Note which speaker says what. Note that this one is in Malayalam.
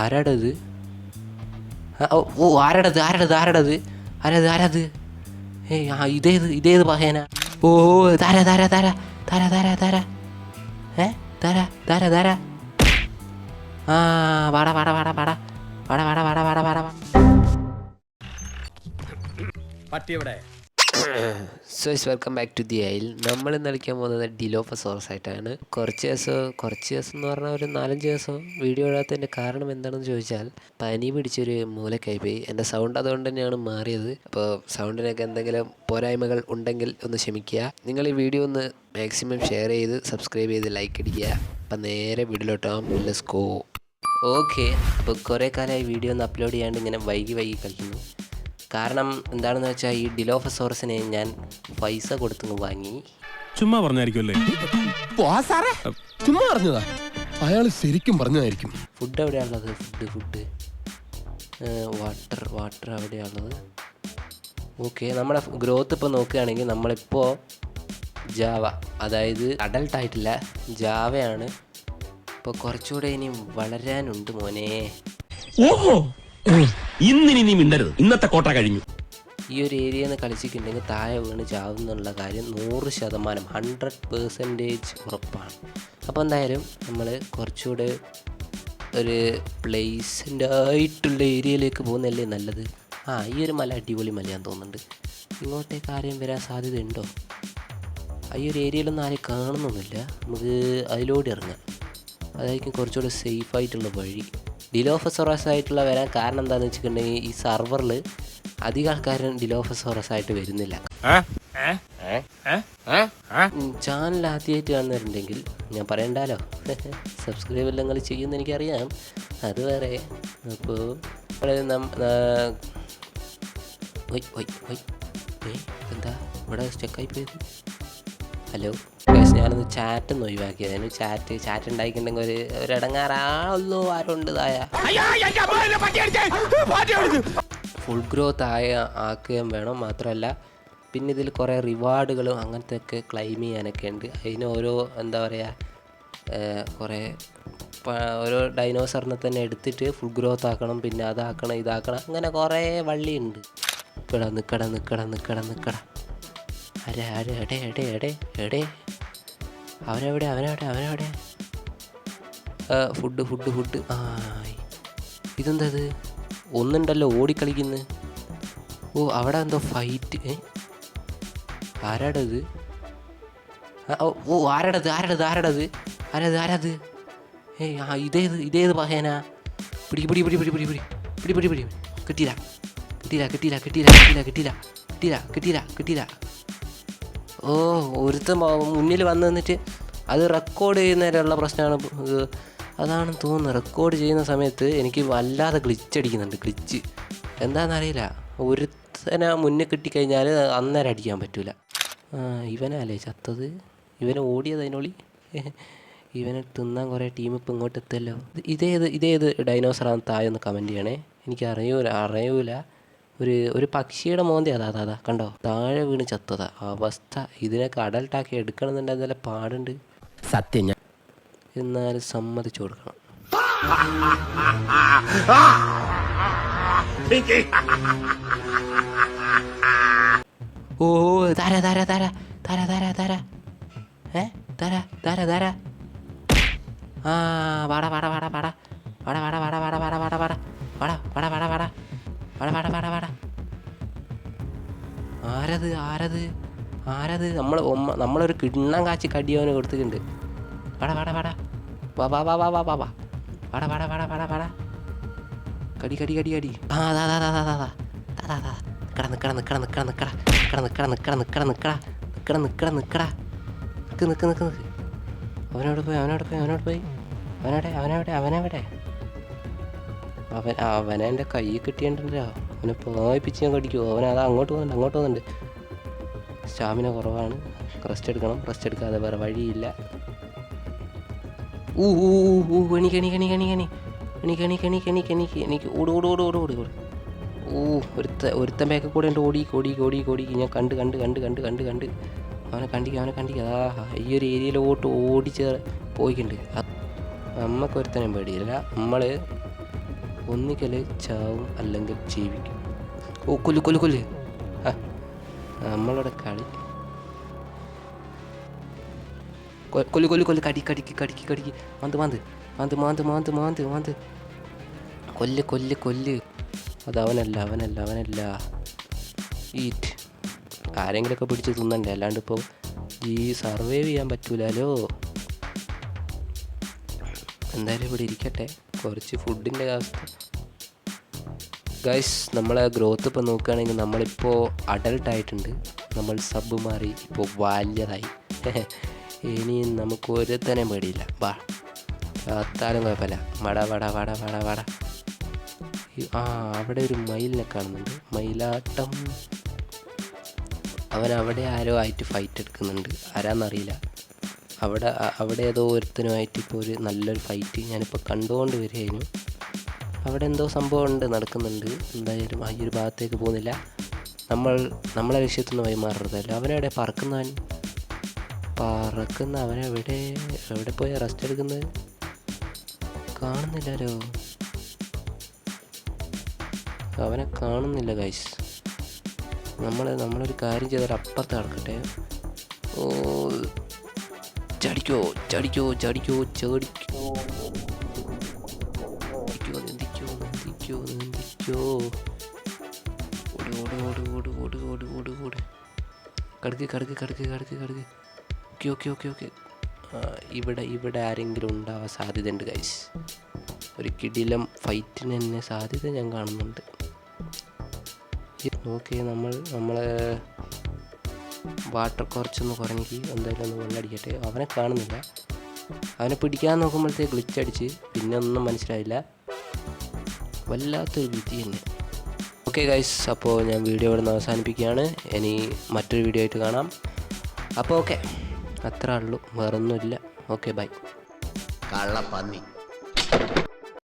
Speaker 1: ആരാടത്? ഓ ആരാടത് ആരാടത് ആരാടത് ആരത് ആരത്? ഏയ് ഇതേത് പഹേന? ഓ താര താര താര താര താര താര താര താര താര വാട വാട വാട വാട വാട വാട വാട വാട വാട
Speaker 2: പട്ടിയുടെ
Speaker 1: so welcome back to the isle. നമ്മൾ ഇന്ന് കളിക്കാൻ പോകുന്നത് ഡിലോഫസോറസ് ആയിട്ടാണ്. കുറച്ച് ദിവസം എന്ന് പറഞ്ഞാൽ ഒരു 4-5 ദിവസം വീഡിയോ ഇടാത്തതിൻ്റെ കാരണം എന്താണെന്ന് ചോദിച്ചാൽ പനി പിടിച്ചൊരു മൂലക്കായി പോയി. എൻ്റെ സൗണ്ട് അതുകൊണ്ട് തന്നെയാണ് മാറിയത്. അപ്പോൾ സൗണ്ടിനൊക്കെ എന്തെങ്കിലും പോരായ്മകൾ ഉണ്ടെങ്കിൽ ഒന്ന് ക്ഷമിക്കുക. നിങ്ങൾ ഈ വീഡിയോ ഒന്ന് മാക്സിമം ഷെയർ ചെയ്ത് സബ്സ്ക്രൈബ് ചെയ്ത് ലൈക്ക് അടിക്കുക. അപ്പം നേരെ വീഡിയോയിലോട്ടാം. Let's go. ഓക്കെ, അപ്പോൾ കുറേ കാലമായി വീഡിയോ ഒന്ന് അപ്ലോഡ് ചെയ്യാണ്ട് ഇങ്ങനെ വൈകി കളിക്കുന്നു. കാരണം എന്താണെന്ന് വെച്ചാൽ ഈ ഡിലോഫസോറസിനെ ഞാൻ പൈസ കൊടുത്തു വാങ്ങി.
Speaker 2: ചുമ്മാ പറഞ്ഞായിരിക്കുമല്ലേ?
Speaker 3: ചുമ്മാ പറഞ്ഞതാ, അയാൾ ശരിക്കും പറഞ്ഞതായിരിക്കും.
Speaker 1: ഫുഡ് എവിടെയാണുള്ളത്? ഫുഡ് വാട്ടർ എവിടെയാണുള്ളത്? ഓക്കെ, നമ്മുടെ ഗ്രോത്ത് ഇപ്പോൾ നോക്കുകയാണെങ്കിൽ നമ്മളിപ്പോൾ ജാവ, അതായത് അഡൽട്ടായിട്ടില്ല, ജാവയാണ്. ഇപ്പോൾ കുറച്ചുകൂടെ ഇനി വളരാനുണ്ട് മോനെ.
Speaker 4: ഓഹോ, ഇന്നിനി നീ മിണ്ടരുത്, ഇന്നത്തെ കോട്ട കഴിഞ്ഞു.
Speaker 1: ഈ ഒരു ഏരിയയിൽ നിന്ന് കളിച്ചിട്ടുണ്ടെങ്കിൽ താഴെ വീണ് ചാവുന്നുള്ള കാര്യം 100%, 100% ഉറപ്പാണ്. അപ്പോൾ എന്തായാലും നമ്മൾ കുറച്ചുകൂടെ ഒരു പ്ലേസിൻ്റെ ആയിട്ടുള്ള ഏരിയയിലേക്ക് പോകുന്നതല്ലേ നല്ലത്. ഈ ഒരു മല അടിപൊളി മലയാന്ന് തോന്നുന്നുണ്ട്. ഇങ്ങോട്ടേക്ക് ആരെയും വരാൻ സാധ്യതയുണ്ടോ? ഈ ഒരു ഏരിയയിലൊന്നും ആരെയും കാണുന്നൊന്നുമില്ല. നമുക്ക് അതിലൂടെ ഇറങ്ങാം, അതായിരിക്കും കുറച്ചുകൂടെ സേഫായിട്ടുള്ള വഴി. ഡിലോഫസോറസ് ആയിട്ടുള്ള വരാൻ കാരണം എന്താണെന്ന് വെച്ചിട്ടുണ്ടെങ്കിൽ ഈ സർവറിൽ അധികം ആൾക്കാരും ഡിലോഫസോറസ് ആയിട്ട് വരുന്നില്ല. ചാനൽ ആദ്യമായിട്ട് കാണുന്നവരുണ്ടെങ്കിൽ ഞാൻ പറയണ്ടല്ലോ, സബ്സ്ക്രൈബ് എല്ലാം നിങ്ങൾ ചെയ്യുമെന്ന് എനിക്കറിയാം, അത് വേറെ. അപ്പോൾ എന്താ ഇവിടെ സ്റ്റക്കായി പോയത്? ഹലോ ഗൈസ്, ഞാനൊന്ന് ചാറ്റൊന്ന് ഒഴിവാക്കിയതായിരുന്നു. ചാറ്റ് ഉണ്ടാക്കിയിട്ടുണ്ടെങ്കിൽ ഒരു ഇടങ്ങാറാണല്ലോ. ആരുണ്ട് ഫുൾ ഗ്രോത്ത് ആക്കുകയും വേണം. മാത്രമല്ല പിന്നെ ഇതിൽ കുറേ റിവാർഡുകളും അങ്ങനത്തെ ഒക്കെ ക്ലെയിം ചെയ്യാനൊക്കെ ഉണ്ട്. അതിന് ഓരോ എന്താ പറയുക, കുറേ ഓരോ ഡൈനോസറിനെ തന്നെ എടുത്തിട്ട് ഫുൾ ഗ്രോത്ത് ആക്കണം, പിന്നെ അതാക്കണം ഇതാക്കണം, അങ്ങനെ കുറേ വള്ളിയുണ്ട്. നിക്കട എടേ അവനെവിടെ? ഫുഡ്. ഇതെന്തത്? ഒന്നുണ്ടല്ലോ ഓടിക്കളിക്കുന്നത്. അവിടെ എന്തോ ഫൈറ്റ്. ആരാടത്? ആരത്? ഇതേത് പഹേന? പിടി. കിട്ടിയില്ല. ഒരുത്തൻ മുന്നിൽ വന്ന് നിന്നിട്ട് അത് റെക്കോർഡ് ചെയ്യുന്നതിനുള്ള പ്രശ്നമാണ്. അതാണെന്ന് തോന്നുന്നു. റെക്കോർഡ് ചെയ്യുന്ന സമയത്ത് എനിക്ക് വല്ലാതെ ഗ്ലിച്ച് എന്താണെന്നറിയില്ല. ഒരുത്തനെ മുന്നിൽ കിട്ടിക്കഴിഞ്ഞാൽ അന്നേരം അടിക്കാൻ പറ്റില്ല. ഇവനല്ലേ ചത്തത്? ഇവനെ ഓടിയത് അതിനൊളി. ഇവനെ തിന്നാൻ കുറേ ടീം ഇപ്പം ഇങ്ങോട്ട് എത്തുമല്ലോ. ഇതേത് ഡൈനോസറാന്ന് താഴെ ഒന്ന് കമൻറ്റ് ചെയ്യണേ. എനിക്ക് അറിയൂല. ഒരു പക്ഷിയുടെ മോന്തി അതാ കണ്ടോ, താഴെ വീണ് ചത്തതാ അവസ്ഥ. ഇതിനൊക്കെ അഡൽട്ടാക്കി എടുക്കണമെന്നുണ്ടെങ്കിൽ നല്ല പാടുണ്ട്.
Speaker 3: സത്യം,
Speaker 1: എന്നാലും സമ്മതിച്ചു കൊടുക്കണം. ആരത്? നമ്മളൊരു കിണ്ണം കാച്ചി കടിയവന് കൊടുത്തിട്ടുണ്ട്. കടി. അവനോട് പോയി. അവനെ എൻ്റെ കൈ കിട്ടിയിട്ടുണ്ടല്ലോ. അവനെ പോയിപ്പിച്ച് ഞാൻ കടിക്കുമോ? അവനത് അങ്ങോട്ട് പോകുന്നുണ്ട്. സ്റ്റാമിന കുറവാണ്. റെസ്റ്റ് എടുക്കാതെ വേറെ വഴിയില്ല. എനിക്ക് ഓട്. ഒരുത്തൻ ബാക്കിൽ കൂടെ ഉണ്ട്. ഓടി. ഞാൻ കണ്ട് അവനെ കണ്ടിക്ക. ഈ ഒരു ഏരിയയിലോട്ട് ഓടിച്ച് പോയിട്ടുണ്ട്. നമ്മക്കൊരുത്തനും പേടിയില്ല. നമ്മൾ ഒന്നുകിൽ ചാവും അല്ലെങ്കിൽ ജീവിക്കും. ഓ കൊല്ല് കൊല്ല് കൊല്ല്. ആ നമ്മളുടെ കളി. കൊല്ല് കൊല്ല് കൊല്ല്. കടിക്ക് കടിക്ക് കടിക്ക് കടിക്ക്. മാന്ത് മാന്ത് മാന്ത് മാന്ത് മാന്ത് മാന്ത് മാന്ത്. കൊല്ല് കൊല്ല് കൊല്ല്. അത് അവനല്ല അവനല്ല അവനല്ല. ഈറ്റ്. ആരെങ്കിലുമൊക്കെ പിടിച്ച് തിന്നണ്ടേ, അല്ലാണ്ട് ഇപ്പോൾ ഈ സർവൈവ് ചെയ്യാൻ പറ്റൂലല്ലോ. എന്തായാലും ഇവിടെ ഇരിക്കട്ടെ, കുറച്ച് ഫുഡിൻ്റെ അവസ്ഥ. ഗൈസ്, നമ്മളെ ഗ്രോത്ത് ഇപ്പോൾ നോക്കുകയാണെങ്കിൽ നമ്മളിപ്പോൾ അഡൾട്ടായിട്ടുണ്ട്. നമ്മൾ സബ് മാറി ഇപ്പോൾ ബാല്യതായി. ഇനി നമുക്ക് ഒരുത്തനെ പേടിയില്ല. വാ, അത്താലും കുഴപ്പമില്ല. വട വട വട വട വട. അവിടെ ഒരു മയിലിനെ കാണുന്നുണ്ട്. മയിലാട്ടം. അവൻ അവിടെ ആരോ ആയിട്ട് ഫൈറ്റ് എടുക്കുന്നുണ്ട്, ആരാന്നറിയില്ല. അവിടെ ഏതോ ഒരുത്തനുമായിട്ട് ഇപ്പോൾ ഒരു നല്ലൊരു ഫൈറ്റ് ഞാനിപ്പോൾ കണ്ടുകൊണ്ട് വരികയായിരുന്നു. അവിടെ എന്തോ സംഭവം നടക്കുന്നുണ്ട്. എന്തായാലും ആ ഒരു ഭാഗത്തേക്ക് പോകുന്നില്ല. നമ്മളെ ലക്ഷ്യത്തിൽ നിന്ന് വൈമാറരുതല്ലോ. അവനെവിടെ പറക്കുന്നവൻ? അവനെവിടെ പോയി റെസ്റ്റ് എടുക്കുന്നത്? കാണുന്നില്ലല്ലോ, അവനെ കാണുന്നില്ല ഗൈസ്. നമ്മളൊരു കാര്യം ചെയ്താൽ അപ്പുറത്ത് നടക്കട്ടെ. ഓ, ചടിക്കോ ചടിക്കോ ചടിക്കോ ചടിക്കോ. നിന്ദിക്കോ നിന്ദിക്കോ നിന്ദിക്കോ. ഓട് ഓട് ഓട് ഓട് ഓട് ഓട് ഓട് ഓട്. കടക്ക് കടക്ക് കടക്ക് കടക്ക് കടക്ക്. Okay okay okay okay. ഇവിടെ ആരെങ്കിലും ഉണ്ടാവാൻ സാധ്യതയുണ്ട് ഗൈസ്. ഒരു കിടിലം ഫൈറ്റിന് തന്നെ സാധ്യത ഞാൻ കാണുന്നുണ്ട്. ഓക്കെ, നമ്മളെ വാട്ടർ കുറച്ചൊന്ന് കുറഞ്ഞെങ്കിൽ എന്തായാലും ഒന്ന് വെള്ളമടിക്കട്ടെ. അവനെ കാണുന്നില്ല. അവനെ പിടിക്കാൻ നോക്കുമ്പോഴത്തേക്ക് ഗ്ലിച്ചടിച്ച് പിന്നെ ഒന്നും മനസ്സിലായില്ല. വല്ലാത്തൊരു വിധി തന്നെ. ഓക്കെ ഗൈസ്, അപ്പോൾ ഞാൻ വീഡിയോ ഇവിടെ നിന്ന് അവസാനിപ്പിക്കുകയാണ്. ഇനി മറ്റൊരു വീഡിയോ ആയിട്ട് കാണാം. അപ്പോൾ ഓക്കെ, അത്രേ ഉള്ളൂ, വേറൊന്നുമില്ല. Okay, bye.
Speaker 3: കള്ളപ്പന്നി.